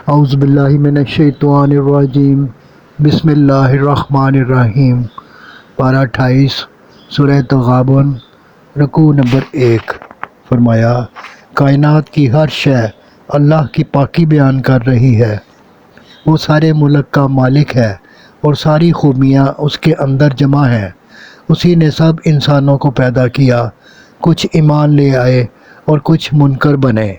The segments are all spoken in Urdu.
اعوذ باللہ من الشیطان الرجیم، بسم اللہ الرحمن الرحیم۔ پارہ 28 سورہ تغابن، رکوع نمبر 1۔ فرمایا کائنات کی ہر شے اللہ کی پاکی بیان کر رہی ہے۔ وہ سارے ملک کا مالک ہے اور ساری خوبیاں اس کے اندر جمع ہیں۔ اسی نے سب انسانوں کو پیدا کیا، کچھ ایمان لے آئے اور کچھ منکر بنے۔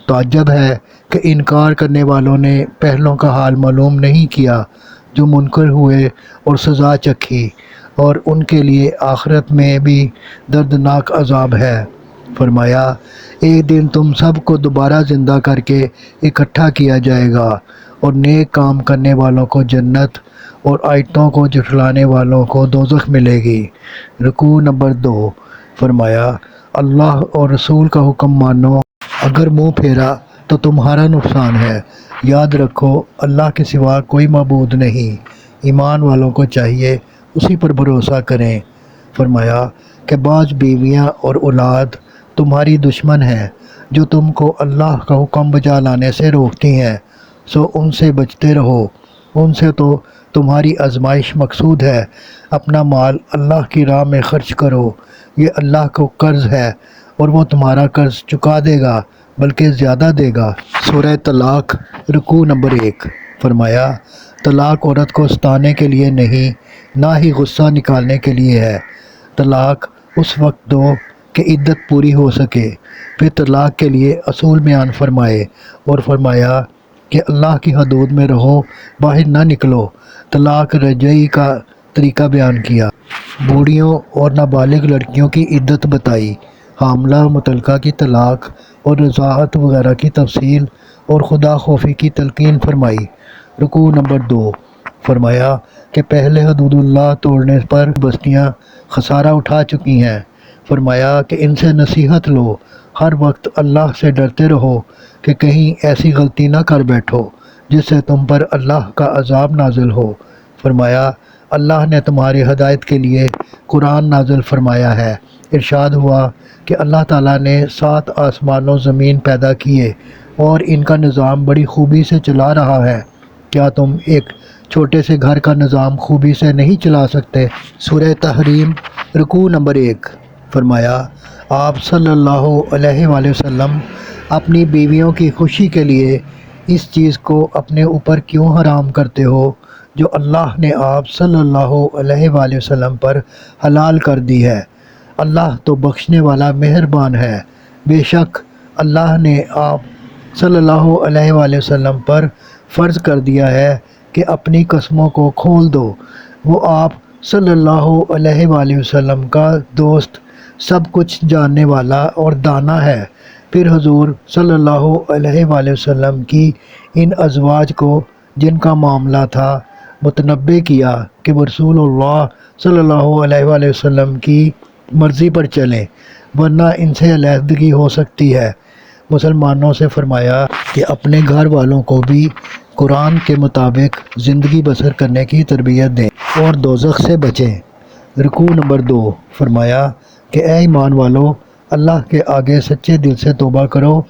تعجب ہے کہ انکار کرنے والوں نے پہلوں کا حال معلوم نہیں کیا جو منکر ہوئے اور سزا چکھی، اور ان کے لیے آخرت میں بھی دردناک عذاب ہے۔ فرمایا ایک دن تم سب کو دوبارہ زندہ کر کے اکٹھا کیا جائے گا، اور نیک کام کرنے والوں کو جنت اور آیتوں کو جھٹلانے والوں کو دوزخ ملے گی۔ رکوع نمبر 2۔ فرمایا اللہ اور رسول کا حکم مانو، اگر منہ پھیرا تو تمہارا نقصان ہے۔ یاد رکھو اللہ کے سوا کوئی معبود نہیں، ایمان والوں کو چاہیے اسی پر بھروسہ کریں۔ فرمایا کہ بعض بیویاں اور اولاد تمہاری دشمن ہیں جو تم کو اللہ کا حکم بجا لانے سے روکتی ہیں، سو ان سے بچتے رہو۔ ان سے تو تمہاری آزمائش مقصود ہے۔ اپنا مال اللہ کی راہ میں خرچ کرو، یہ اللہ کو قرض ہے اور وہ تمہارا قرض چکا دے گا بلکہ زیادہ دے گا۔ سورہ طلاق، رکوع نمبر 1۔ فرمایا طلاق عورت کو ستانے کے لیے نہیں، نہ ہی غصہ نکالنے کے لیے ہے۔ طلاق اس وقت دو کہ عدت پوری ہو سکے۔ پھر طلاق کے لیے اصول بیان فرمائے اور فرمایا کہ اللہ کی حدود میں رہو، باہر نہ نکلو۔ طلاق رجعی کا طریقہ بیان کیا، بوڑھیوں اور نابالغ لڑکیوں کی عدت بتائی، حاملہ مطلقہ کی طلاق اور رضاعت وغیرہ کی تفصیل اور خدا خوفی کی تلقین فرمائی۔ رکوع نمبر 2۔ فرمایا کہ پہلے حدود اللہ توڑنے پر بستیاں خسارہ اٹھا چکی ہیں۔ فرمایا کہ ان سے نصیحت لو، ہر وقت اللہ سے ڈرتے رہو کہ کہیں ایسی غلطی نہ کر بیٹھو جس سے تم پر اللہ کا عذاب نازل ہو۔ فرمایا اللہ نے تمہاری ہدایت کے لیے قرآن نازل فرمایا ہے۔ ارشاد ہوا کہ اللہ تعالیٰ نے 7 آسمان و زمین پیدا کیے اور ان کا نظام بڑی خوبی سے چلا رہا ہے۔ کیا تم ایک چھوٹے سے گھر کا نظام خوبی سے نہیں چلا سکتے؟ سورہ تحریم، رکوع نمبر 1۔ فرمایا آپ صلی اللہ علیہ وآلہ وسلم اپنی بیویوں کی خوشی کے لیے اس چیز کو اپنے اوپر کیوں حرام کرتے ہو جو اللہ نے آپ صلی اللہ علیہ وآلہ وسلم پر حلال کر دی ہے؟ اللہ تو بخشنے والا مہربان ہے۔ بے شک اللہ نے آپ صلی اللہ علیہ وآلہ وسلم پر فرض کر دیا ہے کہ اپنی قسموں کو کھول دو۔ وہ آپ صلی اللہ علیہ وآلہ وسلم کا دوست، سب کچھ جاننے والا اور دانا ہے۔ پھر حضور صلی اللہ علیہ وآلہ وسلم کی ان ازواج کو جن کا معاملہ تھا متنبہ کیا کہ وہ رسول اللہ صلی اللہ علیہ وآلہ وسلم کی مرضی پر چلیں ورنہ ان سے علیحدگی ہو سکتی ہے۔ مسلمانوں سے فرمایا کہ اپنے گھر والوں کو بھی قرآن کے مطابق زندگی بسر کرنے کی تربیت دیں اور دوزخ سے بچیں۔ رکوع نمبر 2۔ فرمایا کہ اے ایمان والو، اللہ کے آگے سچے دل سے توبہ کرو،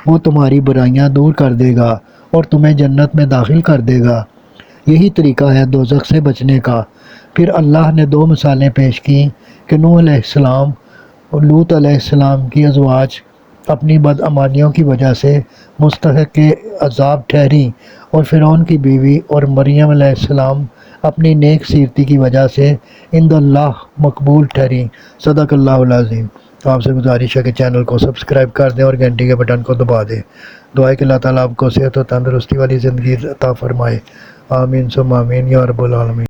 وہ تمہاری برائیاں دور کر دے گا اور تمہیں جنت میں داخل کر دے گا۔ یہی طریقہ ہے دوزخ سے بچنے کا۔ پھر اللہ نے 2 مثالیں پیش کیں کہ نوح علیہ السلام اور لوط علیہ السلام کی ازواج اپنی بدعمالیوں کی وجہ سے مستحق عذاب ٹھہریں، اور فرعون کی بیوی اور مریم علیہ السلام اپنی نیک سیرتی کی وجہ سے عند اللہ مقبول ٹھہریں۔ صدق اللہ العظیم۔ آپ سے گزارش ہے کہ چینل کو سبسکرائب کر دیں اور گھنٹی کے بٹن کو دبا دیں۔ دعا ہے کہ اللہ تعالیٰ آپ کو صحت و تندرستی والی زندگی عطا فرمائے۔ آمین ثم آمین یا رب العالمین۔